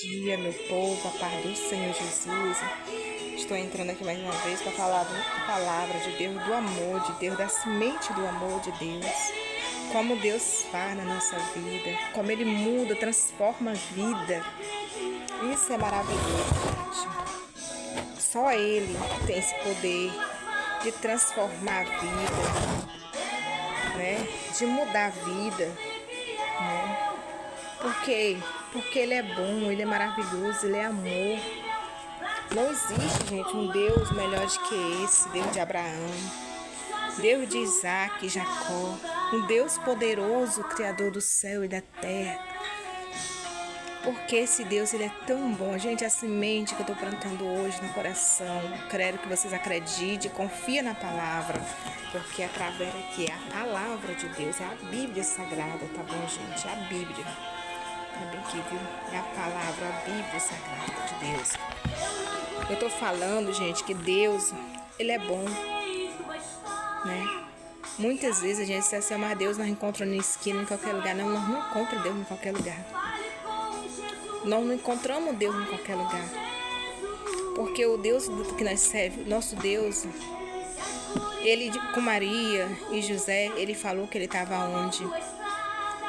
Dia, meu povo, a paz do Senhor Jesus. Estou entrando aqui mais uma vez para falar da palavra de Deus, do amor de Deus, da semente do amor de Deus. Como Deus faz na nossa vida, como Ele muda, transforma a vida. Isso é maravilhoso, gente. Só Ele tem esse poder de transformar a vida, né? De mudar a vida, né? Por quê? Porque Ele é bom, Ele é maravilhoso, Ele é amor. Não existe, gente, um Deus melhor do que esse, Deus de Abraão, Deus de Isaac e Jacó, um Deus poderoso, Criador do céu e da terra. Porque esse Deus, Ele é tão bom. Gente, a semente que eu estou plantando hoje no coração, quero que vocês acreditem, confiem na palavra, porque através daqui é a palavra de Deus, é a Bíblia Sagrada, tá bom, gente? É a Bíblia. Tá bem aqui, viu? É a palavra, a Bíblia Sagrada de Deus. Eu tô falando, gente, que Deus, Ele é bom, né? Muitas vezes a gente se assim, mas Deus nós encontramos na esquina, em qualquer lugar. Não, nós não encontramos Deus em qualquer lugar. Nós não encontramos Deus em qualquer lugar. Porque o Deus que nós servemos, nosso Deus, Ele com Maria e José, Ele falou que Ele estava onde?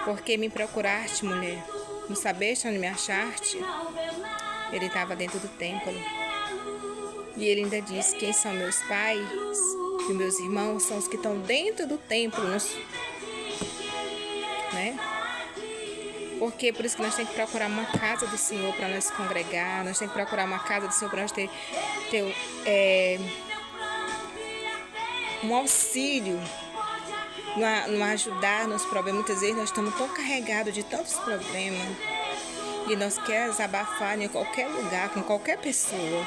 Porque me procuraste, mulher, não sabeste onde me achaste? Ele estava dentro do templo. E ele ainda diz, quem são meus pais e meus irmãos são os que estão dentro do templo, né? Porque por isso que nós temos que procurar uma casa do Senhor para nós congregar, nós temos que procurar uma casa do Senhor para nós ter um auxílio, no ajudar nos problemas. Muitas vezes nós estamos tão carregados de tantos problemas e nós queremos abafar em qualquer lugar, com qualquer pessoa.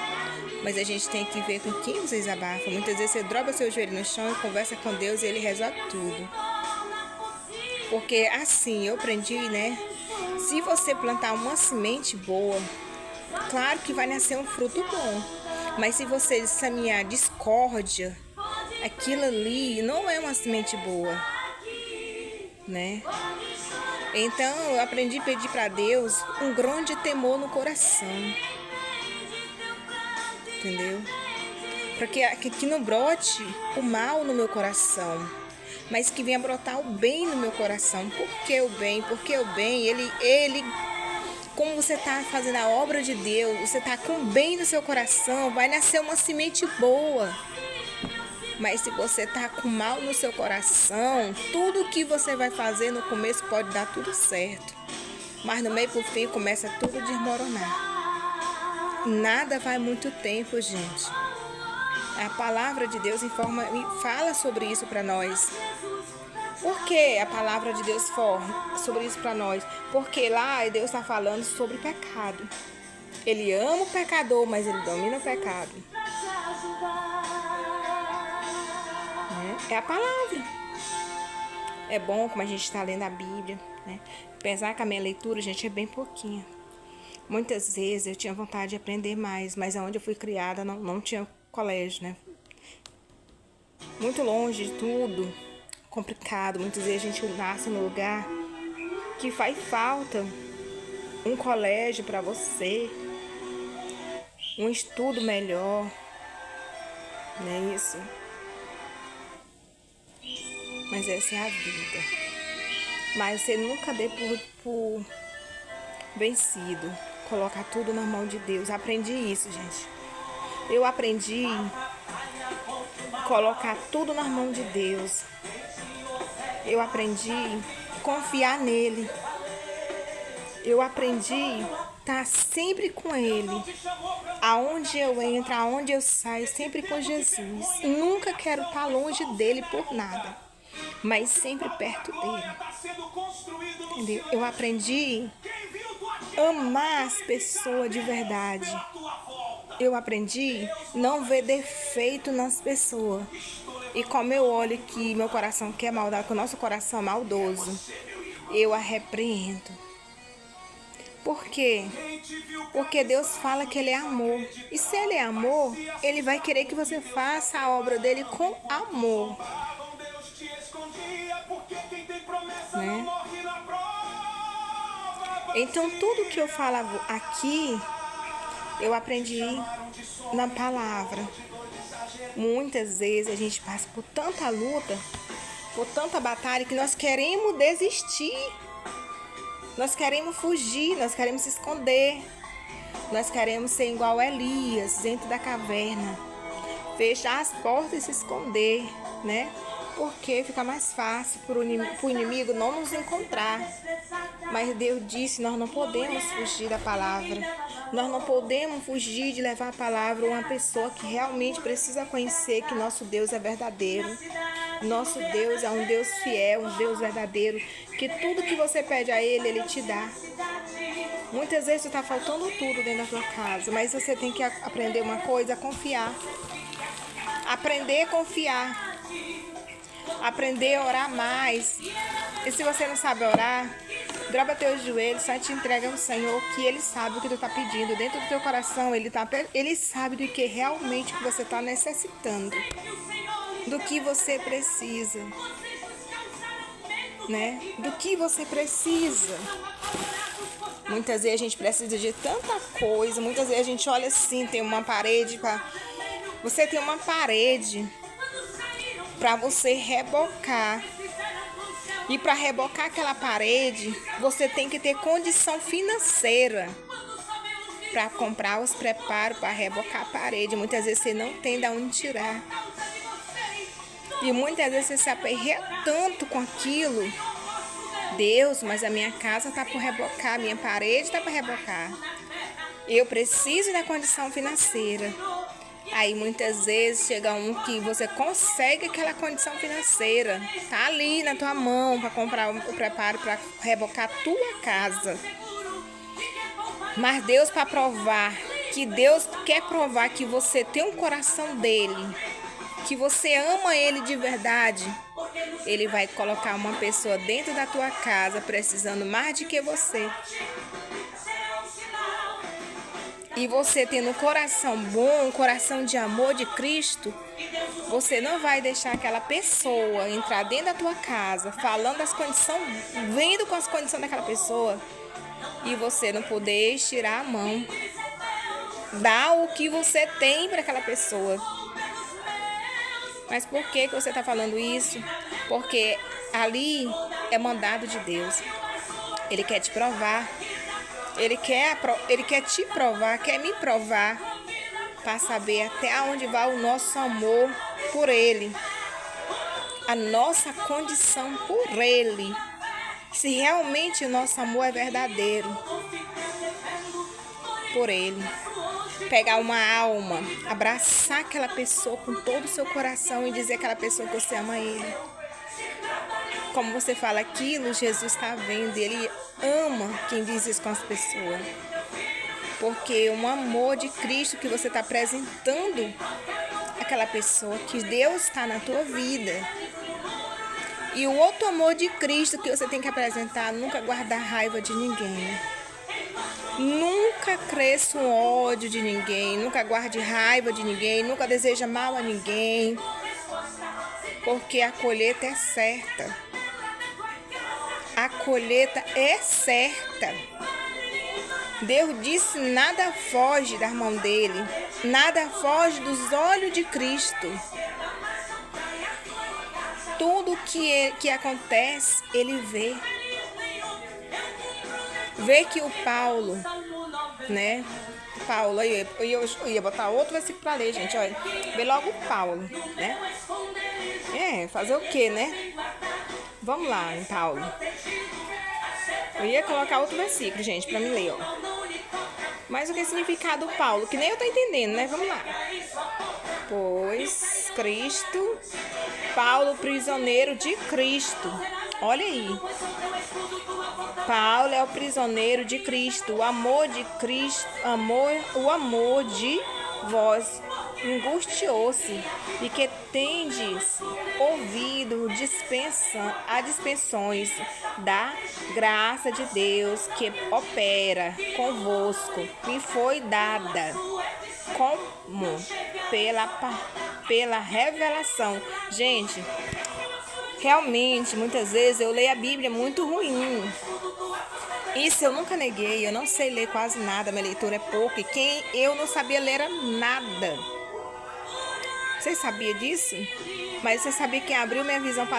Mas a gente tem que ver com quem você desabafa. Muitas vezes você dobra seu joelho no chão e conversa com Deus e Ele resolve tudo. Porque assim, eu aprendi, né? Se você plantar uma semente boa, claro que vai nascer um fruto bom. Mas se você semear discórdia, aquilo ali não é uma semente boa, né? Então eu aprendi a pedir para Deus um grande temor no coração. Entendeu? Para que não brote o mal no meu coração, mas que venha brotar o bem no meu coração. Por que o bem? Porque o bem, ele como você está fazendo a obra de Deus, você está com o bem no seu coração, vai nascer uma semente boa. Mas se você está com mal no seu coração, tudo que você vai fazer no começo pode dar tudo certo, mas no meio pro fim começa tudo a desmoronar. Nada vai muito tempo, gente. A palavra de Deus fala sobre isso para nós. Por que a palavra de Deus fala sobre isso para nós? Porque lá Deus está falando sobre pecado. Ele ama o pecador, mas Ele domina o pecado. É a palavra. É bom como a gente está lendo a Bíblia, né? Apesar que a minha leitura, gente, é bem pouquinha. Muitas vezes eu tinha vontade de aprender mais, mas onde eu fui criada não tinha colégio, né? Muito longe de tudo, complicado. Muitas vezes a gente nasce num lugar que faz falta um colégio para você, um estudo melhor, não é isso? Mas essa é a vida. Mas você nunca dê por vencido. Colocar tudo na mão de Deus. Aprendi isso, gente. Eu aprendi colocar tudo na mão de Deus. Eu aprendi confiar nele. Eu aprendi estar sempre com Ele. Aonde eu entro, aonde eu saio, sempre com Jesus. Nunca quero estar longe dele por nada, mas sempre perto dele. Entendeu? Eu aprendi amar as pessoas de verdade. Eu aprendi não ver defeito nas pessoas. E como eu olho que meu coração quer maldade, que o nosso coração é maldoso, eu a repreendo. Por quê? Porque Deus fala que Ele é amor. E se Ele é amor, Ele vai querer que você faça a obra dele com amor. Né? Então, tudo que eu falo aqui, eu aprendi na palavra. Muitas vezes a gente passa por tanta luta, por tanta batalha, que nós queremos desistir. Nós queremos fugir, nós queremos se esconder. Nós queremos ser igual a Elias, dentro da caverna. Fechar as portas e se esconder, né? Porque fica mais fácil para o inimigo não nos encontrar. Mas Deus disse, nós não podemos fugir da palavra. Nós não podemos fugir de levar a palavra a uma pessoa que realmente precisa conhecer que nosso Deus é verdadeiro. Nosso Deus é um Deus fiel, um Deus verdadeiro, que tudo que você pede a Ele, Ele te dá. Muitas vezes está faltando tudo dentro da tua casa, mas você tem que aprender uma coisa, confiar. Aprender a confiar. Aprender a orar mais. E se você não sabe orar, dobra teus joelhos, só te entrega ao Senhor, que Ele sabe o que tu está pedindo. Dentro do teu coração, Ele sabe do que realmente que você está necessitando. Do que você precisa. Né? Do que você precisa. Muitas vezes a gente precisa de tanta coisa. Muitas vezes a gente olha assim, tem uma parede para... Você tem uma parede para você rebocar. E para rebocar aquela parede, você tem que ter condição financeira para comprar os preparos para rebocar a parede. Muitas vezes você não tem de onde tirar. E muitas vezes você se aperreia tanto com aquilo. Deus, mas a minha casa está por rebocar, a minha parede está para rebocar. Eu preciso da condição financeira. Aí muitas vezes chega um que você consegue aquela condição financeira. Tá ali na tua mão para comprar o preparo para rebocar a tua casa. Mas Deus, para provar, que Deus quer provar que você tem um coração dele, que você ama ele de verdade, Ele vai colocar uma pessoa dentro da tua casa precisando mais do que você. E você tendo um coração bom, um coração de amor de Cristo, você não vai deixar aquela pessoa entrar dentro da tua casa, falando das condições, vendo com as condições daquela pessoa, e você não poder estirar a mão, dar o que você tem para aquela pessoa. Mas por que você está falando isso? Porque ali é mandado de Deus. Ele quer te provar. Ele quer te provar, quer me provar, para saber até onde vai o nosso amor por Ele. A nossa condição por Ele. Se realmente o nosso amor é verdadeiro por Ele. Pegar uma alma, abraçar aquela pessoa com todo o seu coração e dizer àquela pessoa que você ama Ele. Como você fala aquilo, Jesus está vendo, Ele ama quem diz isso com as pessoas. Porque um amor de Cristo que você está apresentando àquela pessoa, que Deus está na tua vida. E o outro amor de Cristo que você tem que apresentar, nunca guardar raiva de ninguém. Nunca cresça um ódio de ninguém, nunca guarde raiva de ninguém, nunca deseja mal a ninguém. Porque a colheita é certa. A colheita é certa. Deus disse, nada foge das mãos dele, nada foge dos olhos de Cristo. Tudo que acontece, ele vê. Vê que o Paulo, né? Paulo, eu ia botar outro versículo para ler, gente, olha. Vê logo o Paulo, né? Fazer o quê, né? Vamos lá, em Paulo. Eu ia colocar outro versículo, gente, para me ler, ó. Mas o que é significado do Paulo? Que nem eu tô entendendo, né? Vamos lá. Pois Cristo, Paulo, prisioneiro de Cristo. Olha aí. Paulo é o prisioneiro de Cristo. O amor de Cristo, o amor de vós angustiou-se e que tendes ouvido dispensões da graça de Deus que opera convosco, me foi dada como pela revelação. Gente, realmente muitas vezes eu leio a Bíblia muito ruim. Isso eu nunca neguei, eu não sei ler quase nada, minha leitura é pouca. E quem eu não sabia ler era nada. Você sabia disso? Mas você sabia que quem abriu minha visão para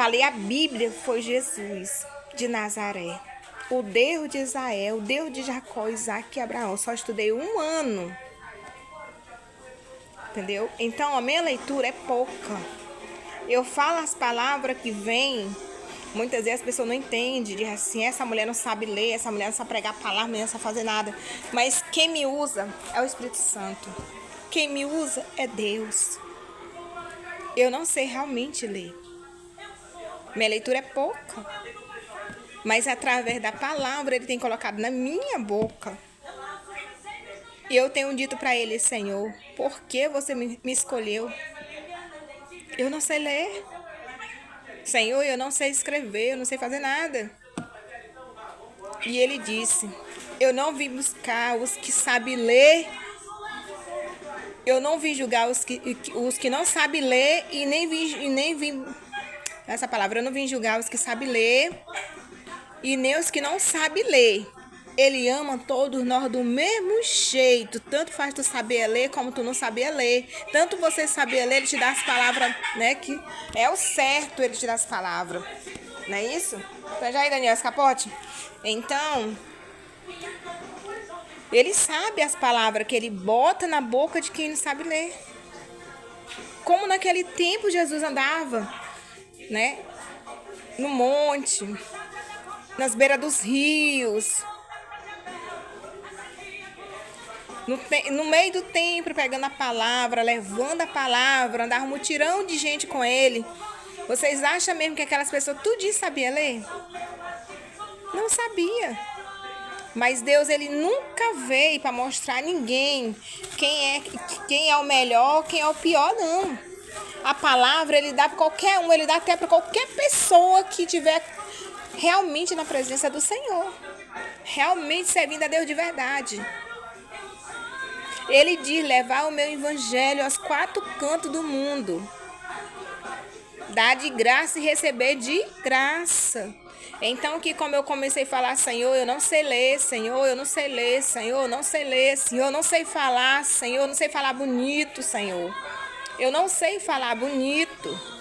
ler a Bíblia foi Jesus de Nazaré. O Deus de Israel, o Deus de Jacó, Isaac e Abraão. Eu só estudei 1 ano. Entendeu? Então a minha leitura é pouca. Eu falo as palavras que vêm. Muitas vezes as pessoas não entendem, diz assim, essa mulher não sabe ler, essa mulher não sabe pregar a palavra, não sabe fazer nada. Mas quem me usa é o Espírito Santo. Quem me usa é Deus. Eu não sei realmente ler. Minha leitura é pouca. Mas através da palavra ele tem colocado na minha boca. E eu tenho dito para ele, Senhor, por que você me escolheu? Eu não sei ler. Senhor, eu não sei escrever, eu não sei fazer nada. E ele disse, eu não vim buscar os que sabem ler. Eu não vim julgar os que não sabem ler e nem vim essa palavra, eu não vim julgar os que sabem ler e nem os que não sabem ler. Ele ama todos nós do mesmo jeito. Tanto faz tu saber ler como tu não saber ler. Tanto você saber ler, ele te dá as palavras, né? Que é o certo, ele te dá as palavras. Não é isso? Então já aí, Daniel, esse capote? Então, ele sabe as palavras que ele bota na boca de quem não sabe ler. Como naquele tempo Jesus andava, né? No monte, nas beiras dos rios. No meio do templo, pegando a palavra, levando a palavra, andava um mutirão de gente com ele. Vocês acham mesmo que aquelas pessoas tudinho sabia ler? Não sabia. Mas Deus, ele nunca veio para mostrar a ninguém quem é o melhor, quem é o pior, não. A palavra ele dá para qualquer um, ele dá até para qualquer pessoa que tiver realmente na presença do Senhor. Realmente servindo a Deus de verdade. Ele diz levar o meu evangelho aos 4 cantos do mundo. Dar de graça e receber de graça. Então que como eu comecei a falar, Senhor, eu não sei ler, Senhor, eu não sei ler, Senhor, eu não sei ler, Senhor, eu não sei falar, Senhor, eu não sei falar bonito, Senhor. Eu não sei falar bonito.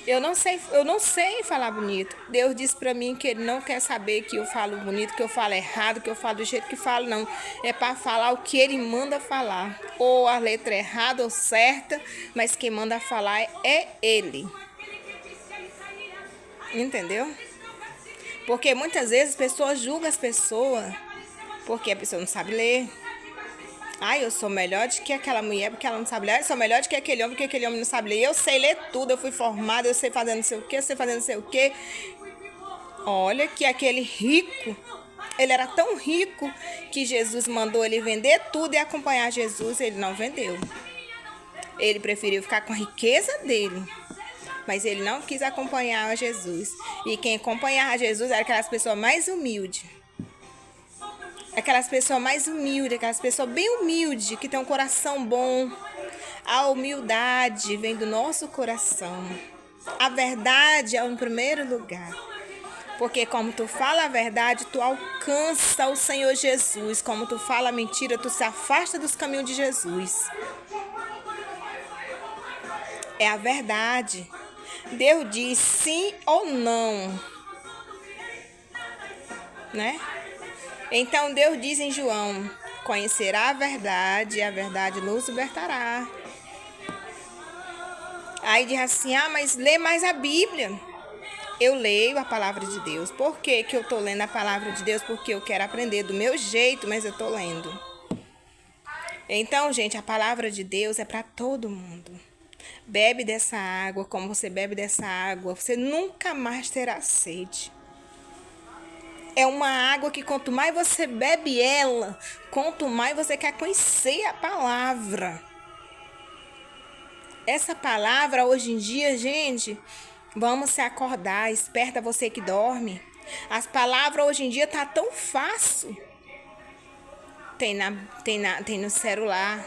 Eu não sei falar bonito. Deus disse pra mim que ele não quer saber que eu falo bonito, que eu falo errado, que eu falo do jeito que falo, não. É para falar o que ele manda falar. Ou a letra errada ou certa, mas quem manda falar é ele. Entendeu? Porque muitas vezes as pessoas julgam as pessoas porque a pessoa não sabe ler. Eu sou melhor do que aquela mulher porque ela não sabe ler. Eu sou melhor do que aquele homem porque aquele homem não sabe ler. Eu sei ler tudo, eu fui formada, eu sei fazer não sei o que, eu sei fazer não sei o que. Olha que aquele rico, ele era tão rico que Jesus mandou ele vender tudo e acompanhar Jesus. Ele não vendeu. Ele preferiu ficar com a riqueza dele. Mas ele não quis acompanhar Jesus. E quem acompanhava Jesus era aquelas pessoas mais humildes. Aquelas pessoas mais humildes, aquelas pessoas bem humildes, que tem um coração bom. A humildade vem do nosso coração. A verdade é o primeiro lugar. Porque como tu fala a verdade, tu alcança o Senhor Jesus. Como tu fala a mentira, tu se afasta dos caminhos de Jesus. É a verdade. Deus diz sim ou não. Né? Então Deus diz em João, conhecerá a verdade e a verdade nos libertará. Aí diz assim, mas lê mais a Bíblia. Eu leio a palavra de Deus. Por que eu estou lendo a palavra de Deus? Porque eu quero aprender do meu jeito, mas eu estou lendo. Então, gente, a palavra de Deus é para todo mundo. Bebe dessa água, como você bebe dessa água, você nunca mais terá sede. É uma água que quanto mais você bebe ela, quanto mais você quer conhecer a palavra. Essa palavra hoje em dia, gente, vamos se acordar, esperta você que dorme. As palavras hoje em dia tá tão fácil. Tem no celular,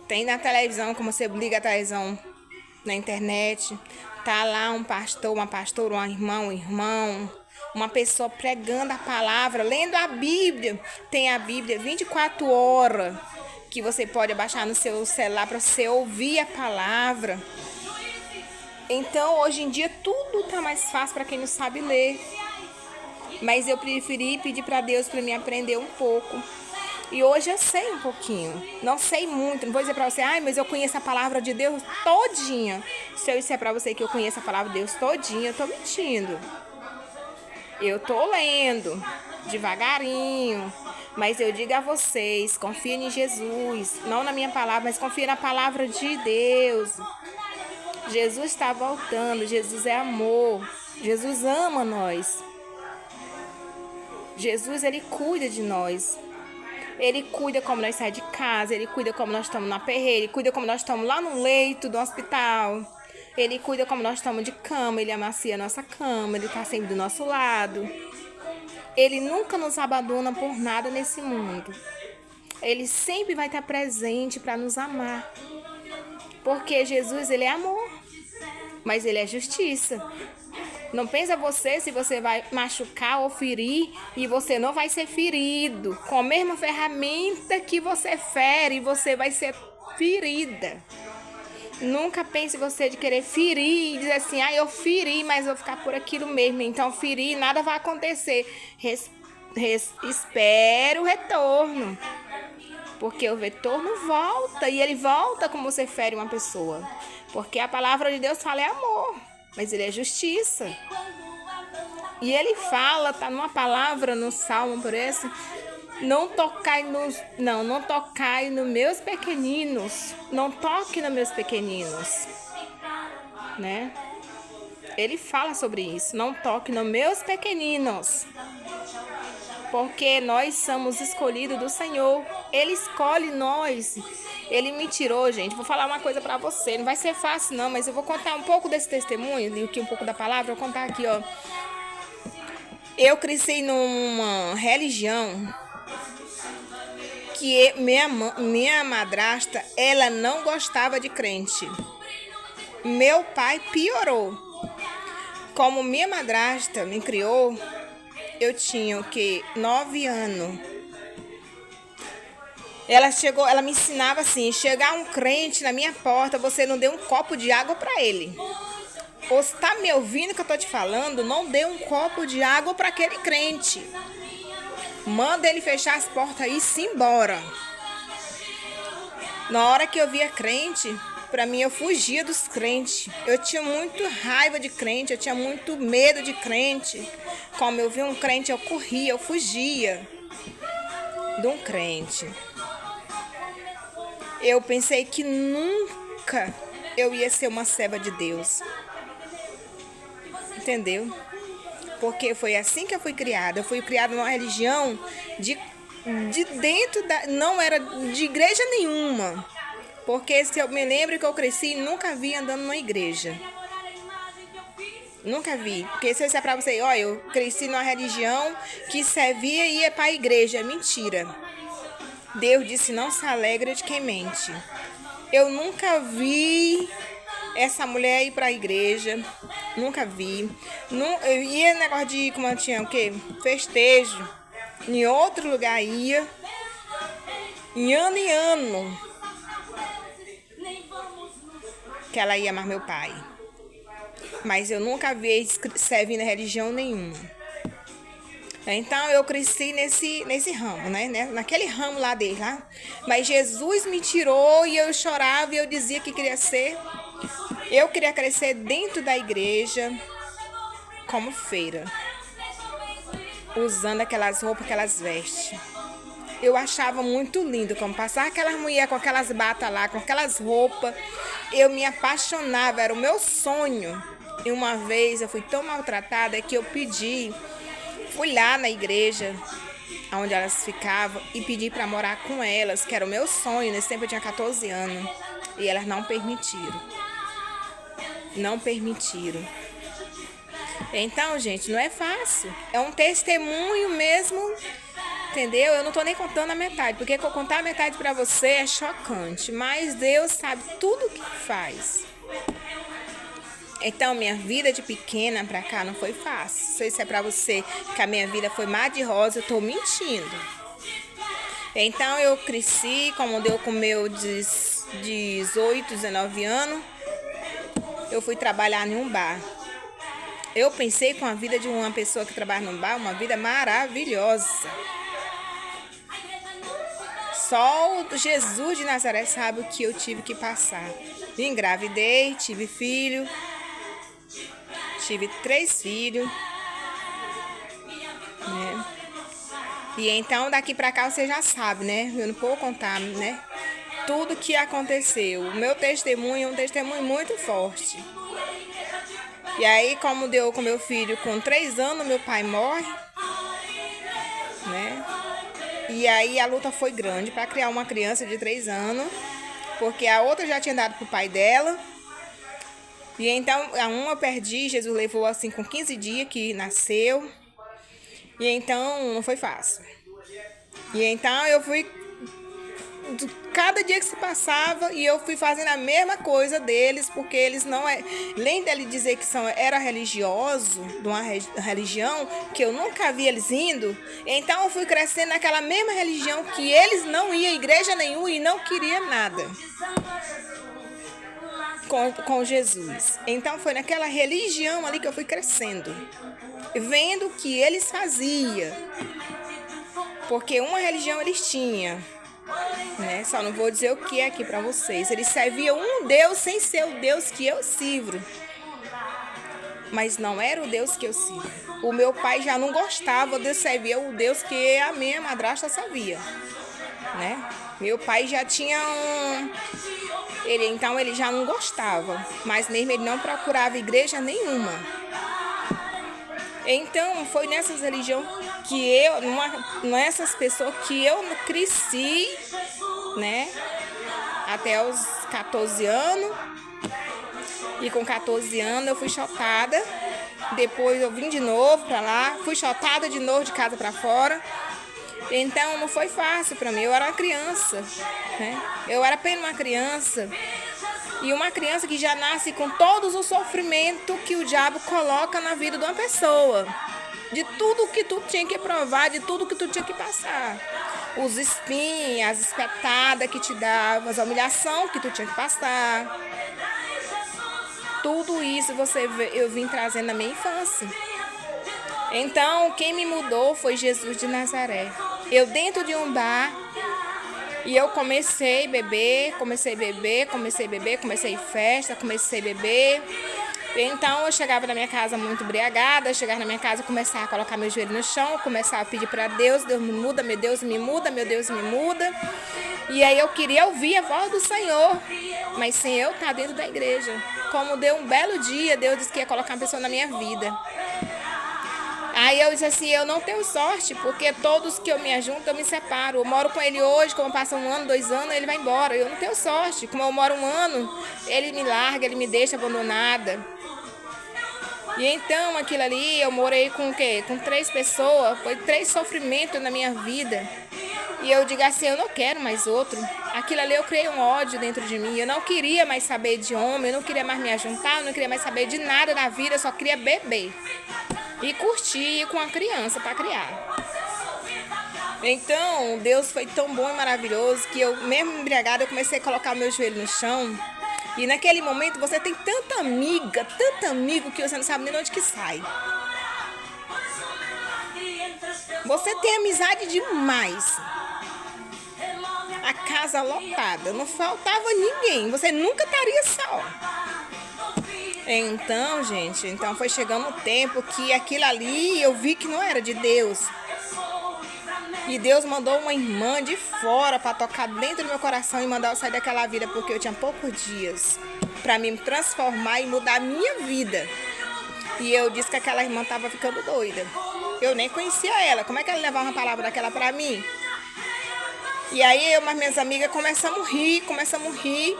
tem na televisão, como você liga a televisão na internet. Tá lá um pastor, uma pastora, um irmão, uma pessoa pregando a palavra, lendo a Bíblia. Tem a Bíblia 24 horas que você pode baixar no seu celular para você ouvir a palavra. Então, hoje em dia, tudo tá mais fácil para quem não sabe ler. Mas eu preferi pedir para Deus para me aprender um pouco. E hoje eu sei um pouquinho. Não sei muito. Não vou dizer para você, mas eu conheço a palavra de Deus todinha. Se eu disser para você que eu conheço a palavra de Deus todinha, eu tô mentindo. Eu tô lendo devagarinho. Mas eu digo a vocês, confiem em Jesus. Não na minha palavra, mas confiem na palavra de Deus. Jesus está voltando. Jesus é amor. Jesus ama nós. Jesus, ele cuida de nós. Ele cuida como nós saímos de casa. Ele cuida como nós estamos na perreira. Ele cuida como nós estamos lá no leito do hospital. Ele cuida como nós estamos de cama. Ele amacia a nossa cama. Ele está sempre do nosso lado. Ele nunca nos abandona por nada nesse mundo. Ele sempre vai estar presente para nos amar. Porque Jesus, ele é amor. Mas ele é justiça. Não pensa você se você vai machucar ou ferir e você não vai ser ferido. Com a mesma ferramenta que você fere, você vai ser ferida. Nunca pense você de querer ferir e dizer assim, eu feri, mas vou ficar por aquilo mesmo. Então, ferir, nada vai acontecer. Espere o retorno. Porque o retorno volta e ele volta como você fere uma pessoa. Porque a palavra de Deus fala é amor. Mas ele é justiça. E ele fala, tá numa palavra no Salmo por esse, não tocai nos meus pequeninos. Não toque nos meus pequeninos. Né? Ele fala sobre isso. Não toque nos meus pequeninos. Porque nós somos escolhidos do Senhor. Ele escolhe nós. Ele me tirou, gente. Vou falar uma coisa pra você. Não vai ser fácil, não, mas eu vou contar um pouco desse testemunho, e um pouco da palavra. Vou contar aqui, ó. Eu cresci numa religião que minha madrasta, ela não gostava de crente. Meu pai piorou. Como minha madrasta me criou, eu tinha 9 anos. Ela me ensinava assim, chegar um crente na minha porta, você não deu um copo de água para ele. Ou você tá me ouvindo que eu tô te falando, não dê um copo de água para aquele crente. Manda ele fechar as portas e ir embora. Na hora que eu via crente, para mim eu fugia dos crentes. Eu tinha muito raiva de crente, eu tinha muito medo de crente. Como eu via um crente, eu corria, eu fugia de um crente. Eu pensei que nunca eu ia ser uma serva de Deus. Entendeu? Porque foi assim que eu fui criada. Eu fui criada numa religião de dentro da... Não era de igreja nenhuma. Porque se eu me lembro que eu cresci, nunca vi andando numa igreja. Nunca vi. Porque se eu disser pra você, eu cresci numa religião que servia e ia pra igreja. É mentira. Deus disse, não se alegra de quem mente. Eu nunca vi essa mulher ir pra igreja. Nunca vi. Eu ia negócio de, como eu tinha, festejo. Em outro lugar ia. Em ano. Que ela ia amar meu pai. Mas eu nunca vi servir na religião nenhuma. Então eu cresci nesse ramo, né? Naquele ramo lá dele, lá. Mas Jesus me tirou e eu chorava e eu dizia que queria ser. Eu queria crescer dentro da igreja como feira. Usando aquelas roupas que elas vestem. Eu achava muito lindo como passar aquelas mulheres com aquelas batas lá, com aquelas roupas. Eu me apaixonava, era o meu sonho. E uma vez eu fui tão maltratada que eu fui lá na igreja, onde elas ficavam, e pedi para morar com elas, que era o meu sonho. Nesse tempo eu tinha 14 anos. E elas não permitiram. Não permitiram. Então, gente, não é fácil. É um testemunho mesmo, entendeu? Eu não tô nem contando a metade, porque eu contar a metade para você é chocante. Mas Deus sabe tudo o que faz. Então, minha vida de pequena pra cá não foi fácil. Se isso é pra você que a minha vida foi mar de rosa, eu tô mentindo. Então, eu cresci, como deu com meu 18, 19 anos, eu fui trabalhar em um bar. Eu pensei com a vida de uma pessoa que trabalha num bar, uma vida maravilhosa. Só o Jesus de Nazaré sabe o que eu tive que passar. Engravidei, tive filho, tive 3 filhos, né? E então daqui pra cá você já sabe, né? Eu não vou contar, né? Tudo que aconteceu. O meu testemunho é um testemunho muito forte. E aí, como deu com meu filho com 3 anos, meu pai morre, né? E aí a luta foi grande para criar uma criança de 3 anos, porque a outra já tinha dado pro pai dela. E então, a uma eu perdi, Jesus levou assim com 15 dias que nasceu. E então, não foi fácil. E então, eu fui... Cada dia que se passava, e eu fui fazendo a mesma coisa deles, porque eles não é... Além dele dizer que era religioso, de uma religião, que eu nunca vi eles indo, então eu fui crescendo naquela mesma religião que eles não iam à igreja nenhuma e não queriam nada com Jesus. Então foi naquela religião ali que eu fui crescendo, vendo o que eles faziam, porque uma religião eles tinham, né? Só não vou dizer o que é aqui pra vocês. Eles serviam um Deus sem ser o Deus que eu sirvo, mas não era o Deus que eu sirvo. O meu pai já não gostava de servir o Deus que a minha madrasta sabia, né? Meu pai já tinha então ele já não gostava, mas mesmo ele não procurava igreja nenhuma. Então foi nessas religiões que nessas pessoas que eu cresci, né? Até os 14 anos. E com 14 anos eu fui chotada. Depois eu vim de novo pra lá, fui chotada de novo de casa pra fora. Então não foi fácil pra mim, eu era uma criança, né? Eu era apenas uma criança. E uma criança que já nasce com todos os sofrimentos que o diabo coloca na vida de uma pessoa. De tudo que tu tinha que provar, de tudo que tu tinha que passar. Os espinhos, as espetadas que te davam, as humilhações que tu tinha que passar. Tudo isso eu vim trazendo na minha infância. Então, quem me mudou foi Jesus de Nazaré. Eu dentro de um bar, e eu comecei a beber, comecei festa, comecei a beber. Então, eu chegava na minha casa muito embriagada, chegava na minha casa, começava a colocar meu joelho no chão, começava a pedir para Deus, Deus me muda, meu Deus me muda, meu Deus me muda. E aí eu queria ouvir a voz do Senhor, mas sem eu estar dentro da igreja. Como deu um belo dia, Deus disse que ia colocar uma pessoa na minha vida. Aí eu disse assim, eu não tenho sorte, porque todos que eu me ajunto, eu me separo. Eu moro com ele hoje, como passa 1 ano, 2 anos, ele vai embora. Eu não tenho sorte. Como eu moro 1 ano, ele me larga, ele me deixa abandonada. E então, aquilo ali, eu morei com o quê? Com 3 pessoas, foi 3 sofrimentos na minha vida. E eu digo assim, eu não quero mais outro. Aquilo ali eu criei um ódio dentro de mim. Eu não queria mais saber de homem, eu não queria mais me ajuntar, eu não queria mais saber de nada na vida, eu só queria beber. E curtir com a criança para criar. Então, Deus foi tão bom e maravilhoso que eu, mesmo embriagada, eu comecei a colocar meu joelho no chão. E naquele momento você tem tanta amiga, tanto amigo que você não sabe nem de onde que sai. Você tem amizade demais. A casa lotada, não faltava ninguém, você nunca estaria só. Então, gente, foi chegando um tempo que aquilo ali eu vi que não era de Deus. E Deus mandou uma irmã de fora para tocar dentro do meu coração e mandar eu sair daquela vida, porque eu tinha poucos dias para me transformar e mudar a minha vida. E eu disse que aquela irmã estava ficando doida. Eu nem conhecia ela. Como é que ela levava uma palavra daquela para mim? E aí eu e as minhas amigas começamos a rir.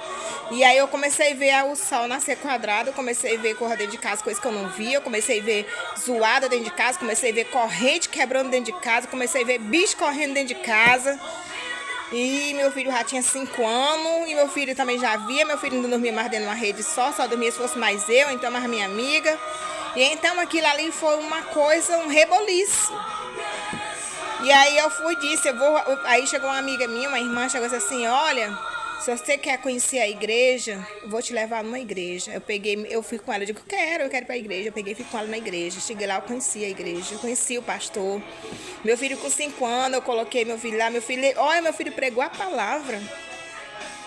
E aí eu comecei a ver o sol nascer quadrado, eu comecei a ver correr dentro de casa, coisa que eu não via, eu comecei a ver zoada dentro de casa, comecei a ver corrente quebrando dentro de casa, comecei a ver bicho correndo dentro de casa. E meu filho já tinha 5 anos, e meu filho também já via, meu filho não dormia mais dentro de uma rede só dormia se fosse mais eu, então mais minha amiga. E então aquilo ali foi uma coisa, um reboliço. E aí eu fui e disse, aí chegou uma amiga minha, uma irmã, chegou e disse assim, olha, se você quer conhecer a igreja, eu vou te levar numa igreja. Eu fui com ela, eu digo, eu quero ir pra igreja. Eu peguei e fui com ela na igreja. Cheguei lá, eu conheci a igreja, eu conheci o pastor. Meu filho com 5 anos, eu coloquei meu filho lá, meu filho pregou a palavra.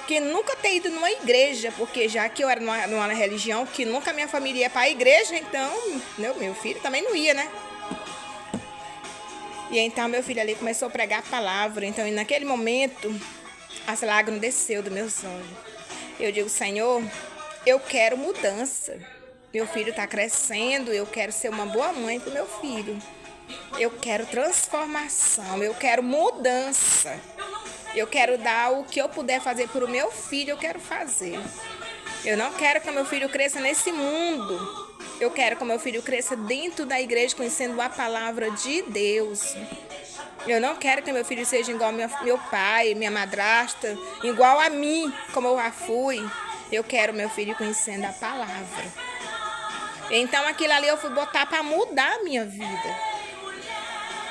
Que nunca ter ido numa igreja, porque já que eu era numa religião, que nunca minha família ia pra igreja, então, meu filho também não ia, né? E então meu filho ali começou a pregar a palavra. Então, e naquele momento, as lágrimas desceu dos meus olhos. Eu digo, Senhor, eu quero mudança. Meu filho está crescendo, eu quero ser uma boa mãe para o meu filho. Eu quero transformação, eu quero mudança. Eu quero dar o que eu puder fazer para o meu filho, eu quero fazer. Eu não quero que o meu filho cresça nesse mundo. Eu quero que o meu filho cresça dentro da igreja, conhecendo a palavra de Deus. Eu não quero que meu filho seja igual meu pai, minha madrasta, igual a mim, como eu já fui. Eu quero meu filho conhecendo a palavra. Então aquilo ali eu fui botar para mudar a minha vida.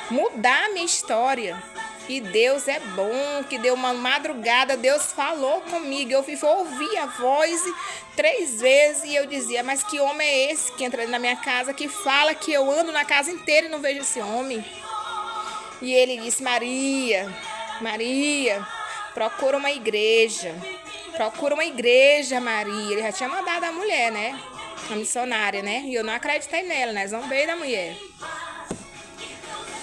Mudar a minha história. E Deus é bom, que deu uma madrugada, Deus falou comigo. Eu ouvi a voz 3 vezes e eu dizia, mas que homem é esse que entra na minha casa, que fala que eu ando na casa inteira e não vejo esse homem? E ele disse, Maria, procura uma igreja, Maria. Ele já tinha mandado a mulher, né? A missionária, né? E eu não acreditei nela, né? Zombei da mulher.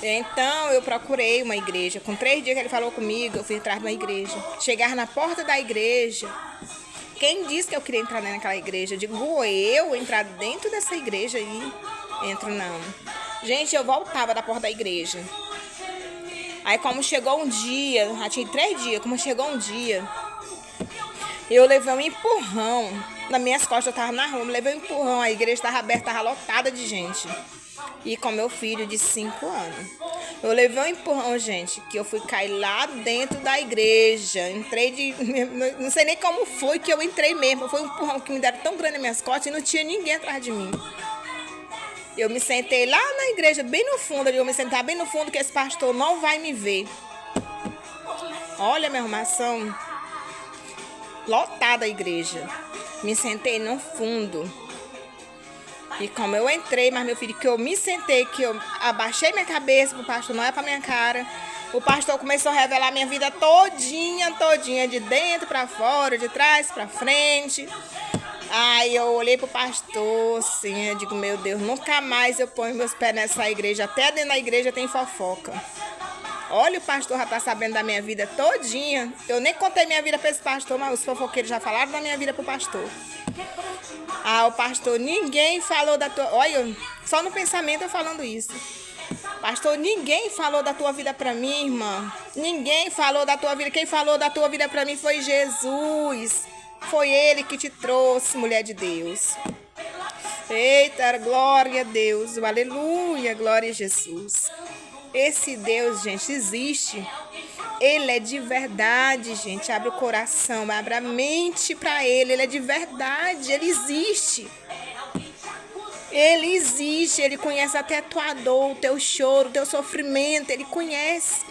Então eu procurei uma igreja. Com 3 dias que ele falou comigo, eu fui atrás de uma igreja. Chegar na porta da igreja. Quem disse que eu queria entrar naquela igreja? Eu digo, eu entrar dentro dessa igreja aí? Entro não. Gente, eu voltava da porta da igreja. Aí como chegou um dia, já tinha 3 dias, como chegou um dia, eu levei um empurrão. Nas minhas costas, eu tava na rua, levei um empurrão, a igreja estava aberta, estava lotada de gente. E com meu filho de 5 anos. Eu levei um empurrão, gente, que eu fui cair lá dentro da igreja. Entrei não sei nem como foi que eu entrei mesmo. Foi um empurrão que me deram tão grande nas minhas costas e não tinha ninguém atrás de mim. Eu me sentei lá na igreja, bem no fundo. Eu me sentar bem no fundo que esse pastor não vai me ver. Olha a minha arrumação. Lotada a igreja. Me sentei no fundo. E como eu entrei, mas meu filho, que eu me sentei, que eu abaixei minha cabeça pro pastor, não é pra minha cara. O pastor começou a revelar minha vida todinha, de dentro pra fora, de trás pra frente. Aí eu olhei pro pastor, assim, eu digo, meu Deus, nunca mais eu ponho meus pés nessa igreja. Até dentro da igreja tem fofoca. Olha, o pastor já tá sabendo da minha vida todinha. Eu nem contei minha vida pra esse pastor, mas os fofoqueiros já falaram da minha vida pro pastor. O pastor, ninguém falou da tua... Olha, só no pensamento eu falando isso. Pastor, ninguém falou da tua vida pra mim, irmã. Ninguém falou da tua vida. Quem falou da tua vida pra mim foi Jesus. Foi Ele que te trouxe, mulher de Deus. Eita, glória a Deus. Aleluia, glória a Jesus. Esse Deus, gente, existe. Ele é de verdade, gente. Abre o coração, abre a mente para Ele. Ele é de verdade, Ele existe. Ele existe, Ele conhece até a tua dor, o teu choro, o teu sofrimento. Ele conhece.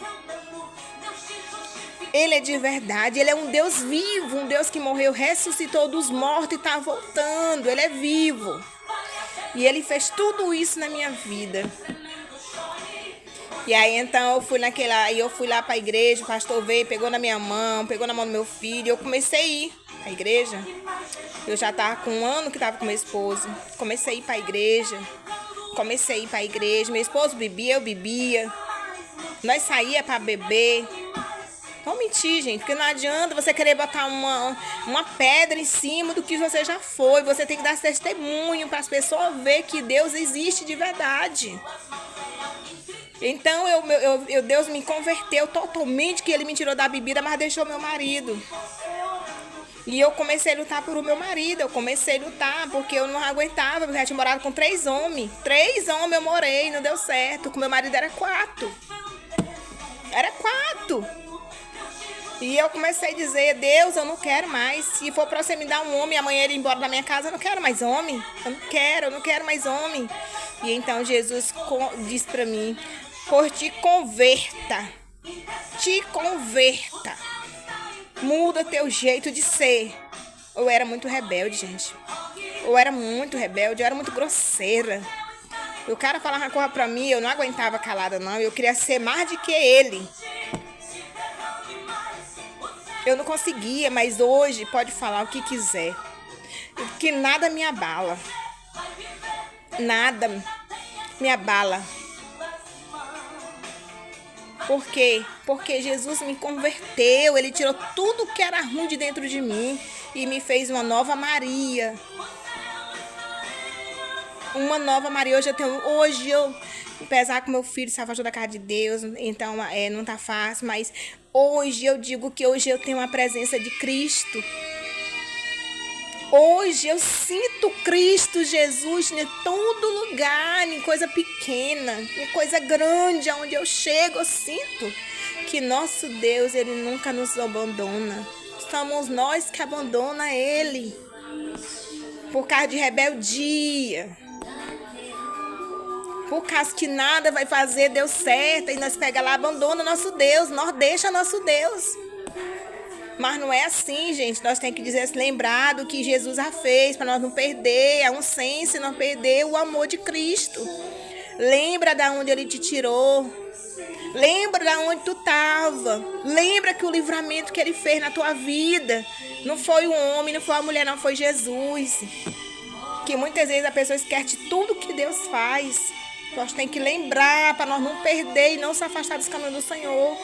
Ele é de verdade, Ele é um Deus vivo, um Deus que morreu, ressuscitou dos mortos e está voltando. Ele é vivo. E Ele fez tudo isso na minha vida. E aí então eu fui lá para a igreja, o pastor veio, pegou na minha mão, pegou na mão do meu filho, eu comecei a ir à igreja. Eu já estava com 1 ano que estava com meu esposo. Comecei a ir para a igreja. Meu esposo bebia, eu bebia. Nós saía para beber. Não mentir, gente, porque não adianta você querer botar uma pedra em cima do que você já foi. Você tem que dar testemunho para as pessoas ver que Deus existe de verdade. Então, Deus me converteu totalmente, que Ele me tirou da bebida, mas deixou meu marido. E eu comecei a lutar por o meu marido, porque eu não aguentava, porque eu já tinha morado com 3 homens. 3 homens eu morei, não deu certo. Com meu marido era 4. E eu comecei a dizer, Deus, eu não quero mais. Se for para você me dar um homem, amanhã ele ir embora da minha casa, eu não quero mais homem. Eu não quero mais homem. E então Jesus disse para mim, por te converta. Te converta. Muda teu jeito de ser. Eu era muito rebelde, gente. Eu era muito rebelde, eu era muito grosseira. O cara falava uma coisa pra mim, eu não aguentava calada, não. Eu queria ser mais do que ele. Eu não conseguia, mas hoje pode falar o que quiser. Que nada me abala. Nada me abala. Por quê? Porque Jesus me converteu. Ele tirou tudo que era ruim de dentro de mim e me fez uma nova Maria. Uma nova Maria. Hoje eu apesar que meu filho se afastou da casa de Deus, então não tá fácil, mas hoje eu digo que hoje eu tenho a presença de Cristo. Hoje eu sinto Cristo Jesus em todo lugar, em coisa pequena, em coisa grande, aonde eu chego, eu sinto que nosso Deus, Ele nunca nos abandona. Somos nós que abandonamos Ele por causa de rebeldia. Por causa que nada vai fazer Deus certo, e nós pega lá, abandona nosso Deus, nós deixa nosso Deus. Mas não é assim, gente. Nós temos que lembrar do que Jesus já fez, para nós não perder a unção, não perder o amor de Cristo. Lembra de onde Ele te tirou. Lembra de onde tu estava. Lembra que o livramento que Ele fez na tua vida não foi o homem, não foi a mulher, não, foi Jesus. Que muitas vezes a pessoa esquece de tudo que Deus faz. Nós temos que lembrar para nós não perder e não se afastar dos caminhos do Senhor.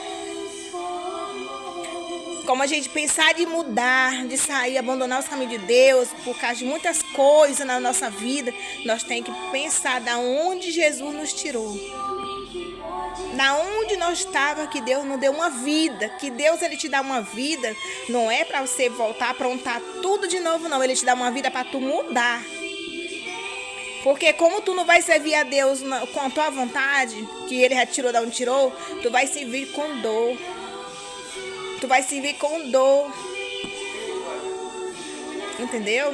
Como a gente pensar de mudar, de sair, abandonar os caminhos de Deus, por causa de muitas coisas na nossa vida, nós temos que pensar da onde Jesus nos tirou. Da onde nós estávamos, que Deus nos deu uma vida. Que Deus, Ele te dá uma vida, não é para você voltar a aprontar tudo de novo, não. Ele te dá uma vida para tu mudar. Porque como tu não vai servir a Deus com a tua vontade, que Ele já tirou da onde tirou, tu vai servir com dor. Tu vai servir com dor. Entendeu?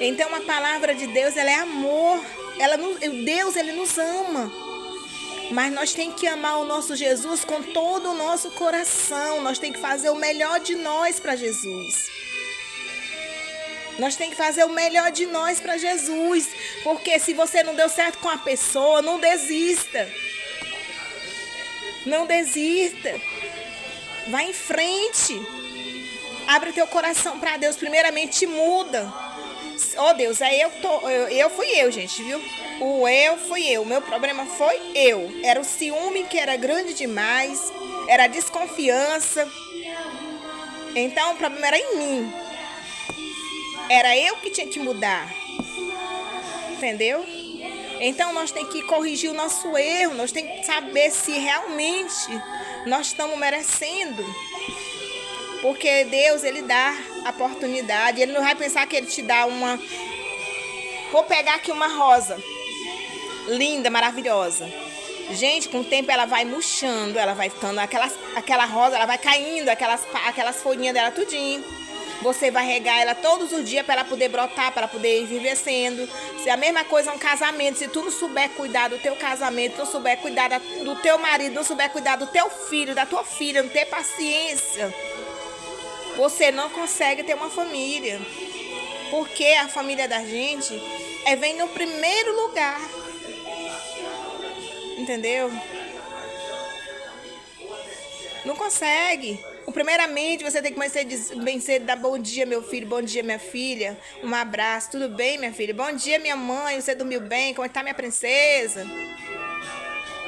Então a palavra de Deus, ela é amor. Deus, Ele nos ama. Mas nós temos que amar o nosso Jesus com todo o nosso coração. Nós temos que fazer o melhor de nós para Jesus. Nós temos que fazer o melhor de nós para Jesus. Porque se você não deu certo com a pessoa, não desista. Não desista. Vai em frente. Abre teu coração para Deus. Primeiramente te muda. Oh Deus, fui eu, gente, viu? Fui eu. O meu problema foi eu. Era o ciúme que era grande demais. Era a desconfiança. Então o problema era em mim. Era eu que tinha que mudar. Entendeu? Então nós temos que corrigir o nosso erro. Nós temos que saber se realmente nós estamos merecendo. Porque Deus, Ele dá a oportunidade. Ele não vai pensar que Ele te dá uma... Vou pegar aqui uma rosa. Linda, maravilhosa. Gente, com o tempo ela vai murchando. Ela vai ficando... Aquela rosa, ela vai caindo. Aquelas folhinhas dela tudinho. Você vai regar ela todos os dias para ela poder brotar, para ela poder ir vivendo. Se a mesma coisa é um casamento, se tu não souber cuidar do teu casamento, não souber cuidar do teu marido, não souber cuidar do teu filho, da tua filha, não ter paciência, você não consegue ter uma família. Porque a família da gente vem no primeiro lugar. Entendeu? Não consegue. Primeiramente, você tem que começar bem cedo, dar bom dia, meu filho, bom dia, minha filha, um abraço, tudo bem, minha filha? Bom dia, minha mãe, você dormiu bem? Como está minha princesa?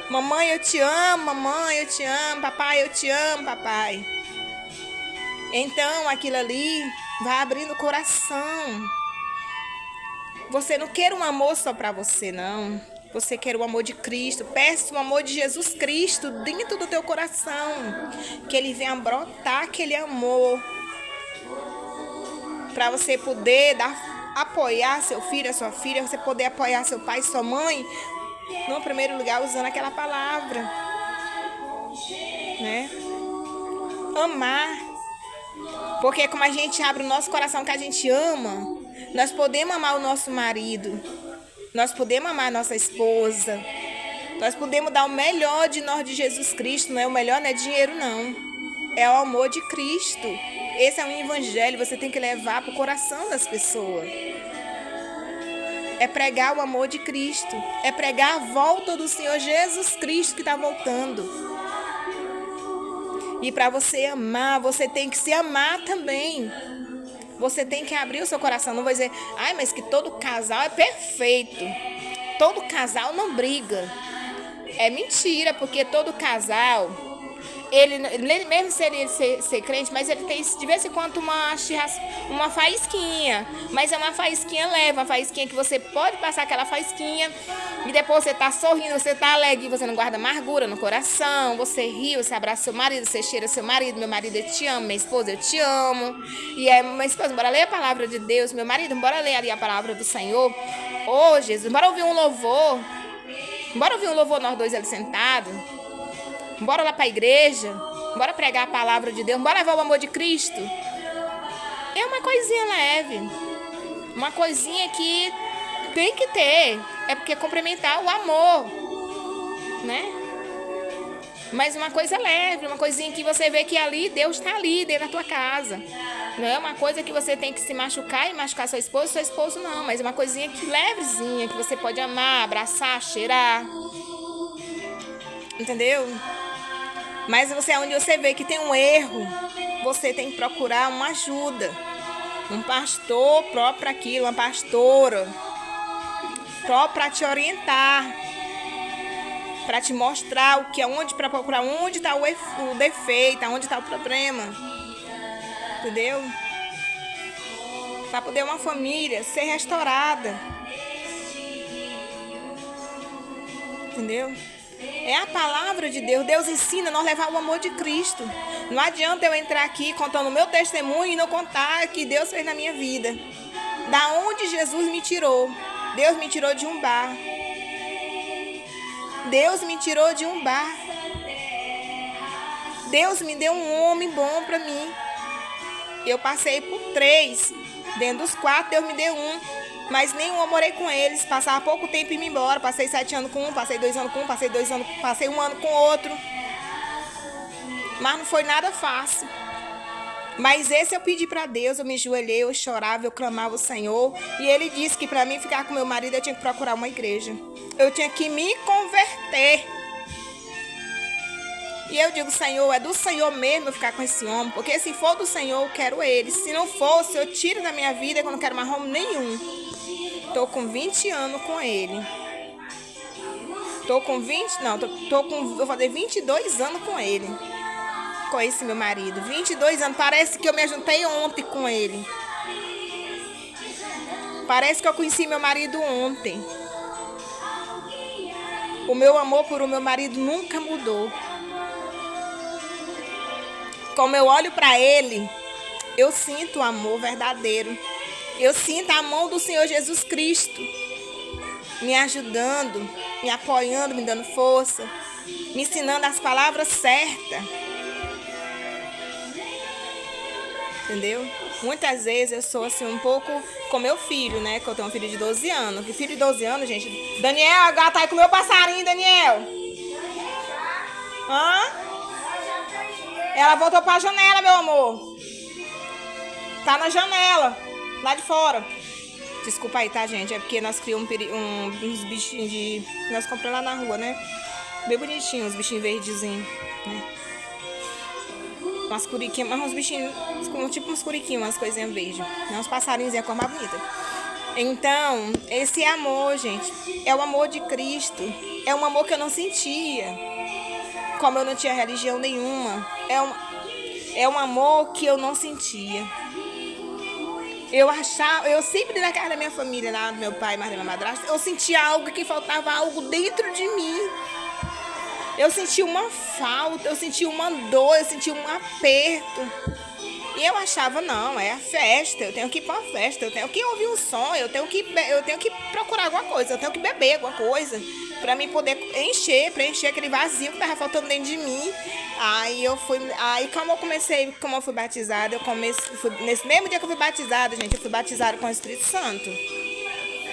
Mamãe, eu te amo, mamãe, eu te amo, papai, eu te amo, papai. Então, aquilo ali vai abrindo o coração. Você não quer um amor só para você, não. Você quer o amor de Cristo. Peça o amor de Jesus Cristo dentro do teu coração. Que Ele venha brotar aquele amor. Para você poder apoiar seu filho, a sua filha. Você poder apoiar seu pai e sua mãe. No primeiro lugar, usando aquela palavra. Né? amar. Porque como a gente abre o nosso coração que a gente ama, nós podemos amar o nosso marido, nós podemos amar a nossa esposa, nós podemos dar o melhor de nós de Jesus Cristo. Não é o melhor, não é dinheiro não, é o amor de Cristo. Esse é um evangelho, você tem que levar para o coração das pessoas. É pregar o amor de Cristo, é pregar a volta do Senhor Jesus Cristo que está voltando. E para você amar, você tem que se amar também. Você tem que abrir o seu coração. Não vou dizer, ai, mas que todo casal é perfeito. Todo casal não briga. É mentira, porque todo casal, ele mesmo se ele ser crente, mas ele tem de vez em quando uma faísquinha. Mas é uma faísquinha leve, uma faísquinha que você pode passar aquela faísquinha e depois você tá sorrindo, você tá alegre, você não guarda amargura no coração, você ri, você abraça seu marido, você cheira seu marido, meu marido eu te amo, minha esposa eu te amo. E aí, minha esposa, bora ler a palavra de Deus, meu marido, bora ler ali a palavra do Senhor. Ô, Jesus, bora ouvir um louvor. Bora ouvir um louvor nós dois ali sentados. Bora lá para a igreja, bora pregar a palavra de Deus, bora levar o amor de Cristo. É uma coisinha leve, uma coisinha que tem que ter, é porque complementar o amor, né? Mas uma coisa leve, uma coisinha que você vê que ali, Deus está ali dentro da tua casa. Não é uma coisa que você tem que se machucar e machucar seu esposo não, mas é uma coisinha que levezinha, que você pode amar, abraçar, cheirar. Entendeu? Mas você, onde você vê que tem um erro, você tem que procurar uma ajuda. Um pastor próprio para aquilo, uma pastora próprio para te orientar, para te mostrar o que é onde, para procurar onde está o defeito, onde está o problema. Entendeu? Para poder uma família ser restaurada. Entendeu? É a palavra de Deus. Deus ensina a nós levar o amor de Cristo. Não adianta eu entrar aqui contando o meu testemunho e não contar o que Deus fez na minha vida. Da onde Jesus me tirou. Deus me tirou de um bar. Deus me tirou de um bar. Deus me deu um homem bom para mim. Eu passei por 3. Dentro dos 4, Deus me deu um. Mas nenhum eu morei com eles. Passava pouco tempo e me embora. Passei 7 anos com um, passei 2 anos com um, passei 1 ano com outro. Mas não foi nada fácil. Mas esse eu pedi para Deus, eu me ajoelhei, eu chorava, eu clamava o Senhor. E Ele disse que para mim ficar com meu marido eu tinha que procurar uma igreja. Eu tinha que me converter. E eu digo, Senhor, é do Senhor mesmo eu ficar com esse homem. Porque se for do Senhor, eu quero ele. Se não fosse, eu tiro da minha vida que eu não quero mais homem nenhum. Tô com 20 anos com ele. Vou fazer 22 anos com ele. Com esse meu marido. 22 anos. Parece que eu me juntei ontem com ele. Parece que eu conheci meu marido ontem. O meu amor por o meu marido nunca mudou. Como eu olho para ele, eu sinto o amor verdadeiro. Eu sinto a mão do Senhor Jesus Cristo me ajudando, me apoiando, me dando força, me ensinando as palavras certas. Entendeu? Muitas vezes eu sou assim um pouco com meu filho, né? Que eu tenho um filho de 12 anos. Que filho de 12 anos, gente. Daniel, agora tá aí com o meu passarinho, Daniel. Hã? Ela voltou pra janela, meu amor. Tá na janela, lá de fora. Desculpa aí, tá, gente? É porque nós criamos uns bichinhos de... Nós compramos lá na rua, né? Bem bonitinhos, uns bichinhos verdezinhos, né? Umas curiquinhas, mas uns bichinhos, tipo uns curiquinhos, umas coisinhas verdes. Né? Uns passarinhos, é a cor mais bonita. Então, esse amor, gente, é o amor de Cristo. É um amor que eu não sentia. Como eu não tinha religião nenhuma. É um amor que eu não sentia. Eu sempre na casa da minha família, lá do meu pai, mas da minha madrasta, eu sentia algo que faltava algo dentro de mim. Eu sentia uma falta, eu sentia uma dor, eu sentia um aperto. E eu achava, não, é a festa, eu tenho que ir para a festa, eu tenho que ouvir um som, eu tenho que procurar alguma coisa, eu tenho que beber alguma coisa. Pra mim poder preencher aquele vazio que tava faltando dentro de mim. Aí como eu fui batizada, nesse mesmo dia que eu fui batizada, gente, eu fui batizada com o Espírito Santo,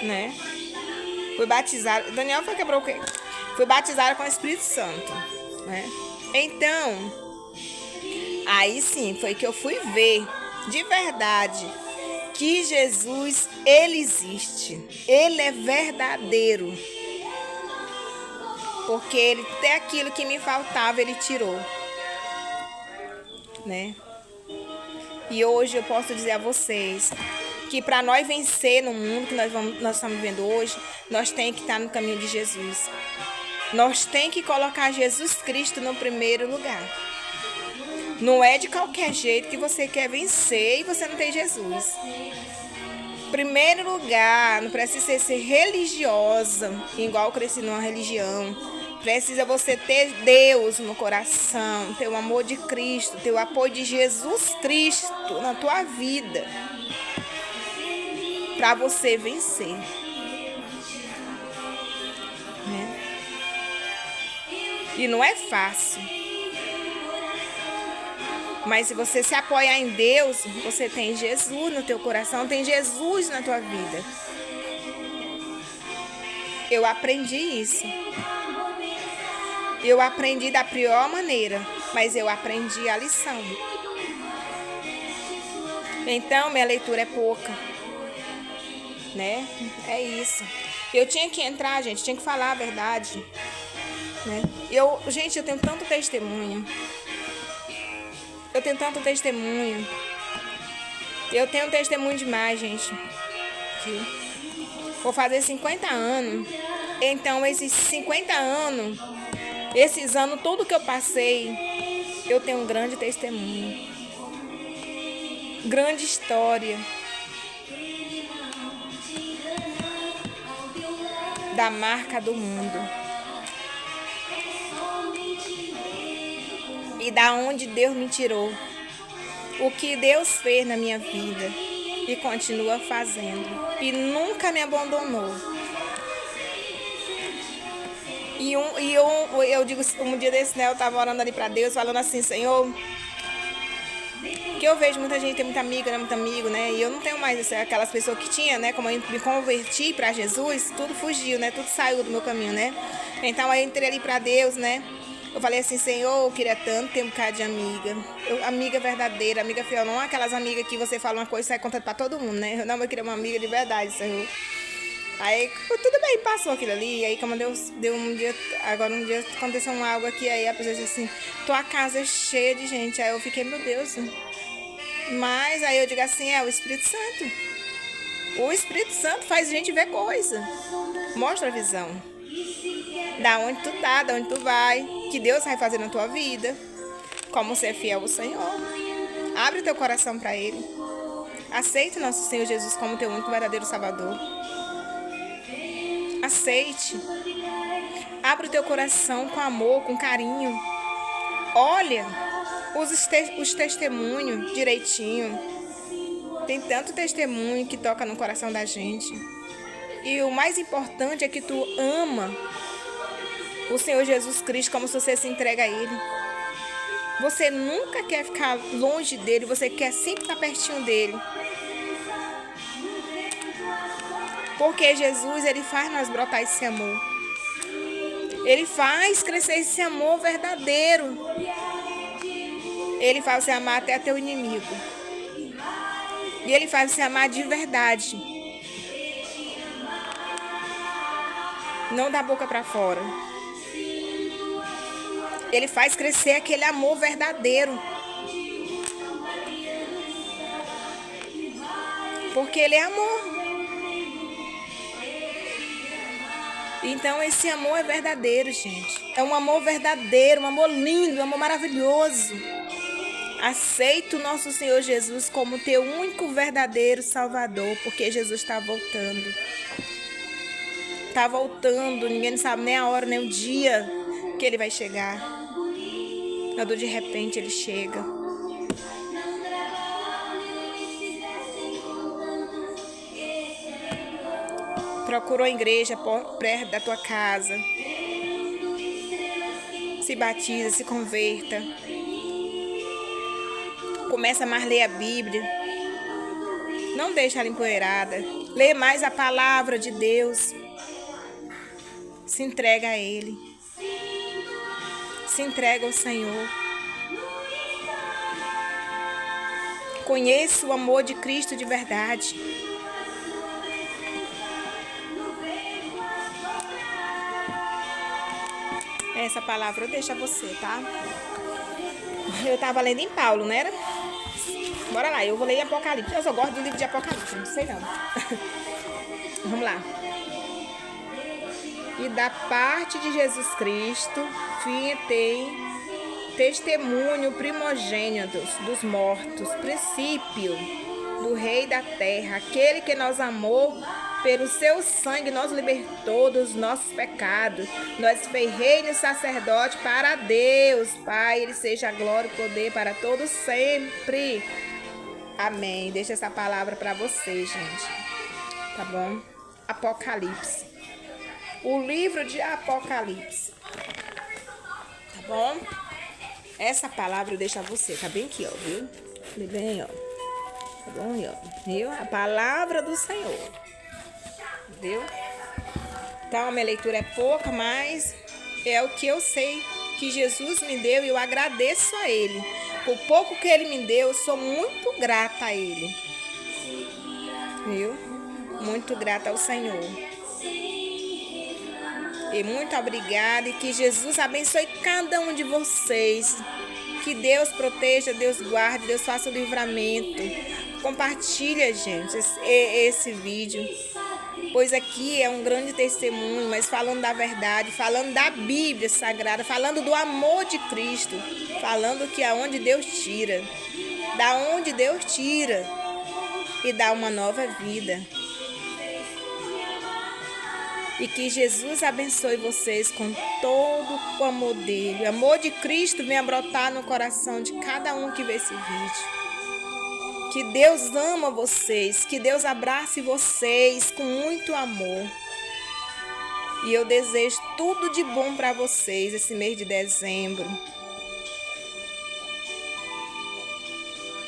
né? Fui batizada, Daniel foi quebrou o quê? Fui batizada com o Espírito Santo, né? Então, aí sim, foi que eu fui ver, de verdade, que Jesus, ele existe. Ele é verdadeiro. Porque ele até aquilo que me faltava, ele tirou, né? E hoje eu posso dizer a vocês que para nós vencer no mundo que nós estamos vivendo hoje, nós temos que estar no caminho de Jesus. Nós temos que colocar Jesus Cristo no primeiro lugar. Não é de qualquer jeito que você quer vencer e você não tem Jesus. Primeiro lugar, não precisa ser religiosa, igual eu cresci numa religião. Precisa você ter Deus no coração, ter o amor de Cristo, ter o apoio de Jesus Cristo na tua vida, para você vencer. Né? E não é fácil. Mas se você se apoiar em Deus, você tem Jesus no teu coração, tem Jesus na tua vida. Eu aprendi isso. Eu aprendi da pior maneira, mas eu aprendi a lição. Então, minha leitura é pouca, né? É isso. Eu tinha que entrar, gente, tinha que falar a verdade, né? Gente, eu tenho tanto testemunho. Eu tenho tanto testemunho. Eu tenho testemunho demais, gente. Vou fazer 50 anos. Então, esses 50 anos... Esses anos, tudo que eu passei, eu tenho um grande testemunho. Grande história. Da marca do mundo. E da onde Deus me tirou. O que Deus fez na minha vida. E continua fazendo. E nunca me abandonou. Eu digo, um dia desse, né, eu tava orando ali pra Deus, falando assim, Senhor, que eu vejo muita gente, tem muita amiga, né, muito amigo, né, e eu não tenho mais aquelas pessoas que tinha, né, como eu me converti pra Jesus, tudo fugiu, né, tudo saiu do meu caminho, né, então aí eu entrei ali pra Deus, né, eu falei assim, Senhor, eu queria tanto ter um bocado de amiga, amiga verdadeira, amiga fiel, não aquelas amigas que você fala uma coisa e sai contando pra todo mundo, né, não, eu queria uma amiga de verdade, Senhor. Aí, tudo bem, passou aquilo ali. Aí, como Deus deu um dia aconteceu algo aqui. Aí, a pessoa disse assim: tua casa é cheia de gente. Aí, eu fiquei, meu Deus. Mas, aí, eu digo assim: é o Espírito Santo. O Espírito Santo faz a gente ver coisa. Mostra a visão. Da onde tu tá, da onde tu vai. Que Deus vai fazer na tua vida. Como ser fiel ao Senhor. Abre teu coração para Ele. Aceita o nosso Senhor Jesus como teu único verdadeiro Salvador. Aceite. Abre o teu coração com amor, com carinho. Olha os testemunhos direitinho. Tem tanto testemunho que toca no coração da gente. E o mais importante é que tu ama o Senhor Jesus Cristo como se você se entrega a Ele. Você nunca quer ficar longe dele, você quer sempre estar pertinho dele. Porque Jesus, ele faz nós brotar esse amor. Ele faz crescer esse amor verdadeiro. Ele faz você amar até teu inimigo. E ele faz você amar de verdade. Não da boca para fora. Ele faz crescer aquele amor verdadeiro. Porque ele é amor. Então, esse amor é verdadeiro, gente. É um amor verdadeiro, um amor lindo, um amor maravilhoso. Aceita o nosso Senhor Jesus como teu único verdadeiro Salvador, porque Jesus está voltando. Está voltando, ninguém não sabe nem a hora, nem o dia que ele vai chegar. Quando de repente ele chega. procura uma igreja perto da tua casa. Se batiza, se converta. Começa a mais ler a Bíblia. Não deixa ela empoeirada. Lê mais a palavra de Deus. Se entrega a Ele. Se entrega ao Senhor. Conheça o amor de Cristo de verdade. Essa palavra eu deixo a você, tá? Eu tava lendo em Paulo, não era? Bora lá, eu vou ler Apocalipse. Eu só gosto do livro de Apocalipse, não sei não. Vamos lá. E da parte de Jesus Cristo, fim tem testemunho primogênito dos mortos, princípio do Rei da terra, aquele que nos amou, pelo seu sangue nos libertou dos nossos pecados, nós fez reino e sacerdote para Deus, Pai, Ele seja a glória e poder para todos sempre. Amém. Deixa essa palavra para vocês, gente. Tá bom? Apocalipse. O livro de Apocalipse. Tá bom? Essa palavra eu deixo a você. Tá bem aqui, ó, viu? Bem, ó. Tá bom, ó. Viu? A palavra do Senhor. Entendeu? Então, a minha leitura é pouca, mas é o que eu sei que Jesus me deu e eu agradeço a Ele. Por pouco que Ele me deu, eu sou muito grata a Ele. Viu? Muito grata ao Senhor. E muito obrigada e que Jesus abençoe cada um de vocês. Que Deus proteja, Deus guarde, Deus faça o livramento. Compartilha, gente, esse vídeo. Pois aqui é um grande testemunho, mas falando da verdade, falando da Bíblia Sagrada, falando do amor de Cristo, falando que aonde Deus tira, da onde Deus tira e dá uma nova vida. E que Jesus abençoe vocês com todo o amor dele. O amor de Cristo venha brotar no coração de cada um que vê esse vídeo. Que Deus ama vocês, que Deus abrace vocês com muito amor. E eu desejo tudo de bom para vocês esse mês de dezembro.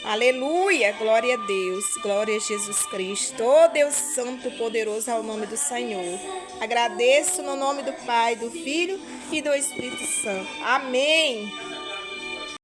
Aleluia, glória a Deus, glória a Jesus Cristo. Oh Deus Santo, poderoso ao nome do Senhor. Agradeço no nome do Pai, do Filho e do Espírito Santo. Amém.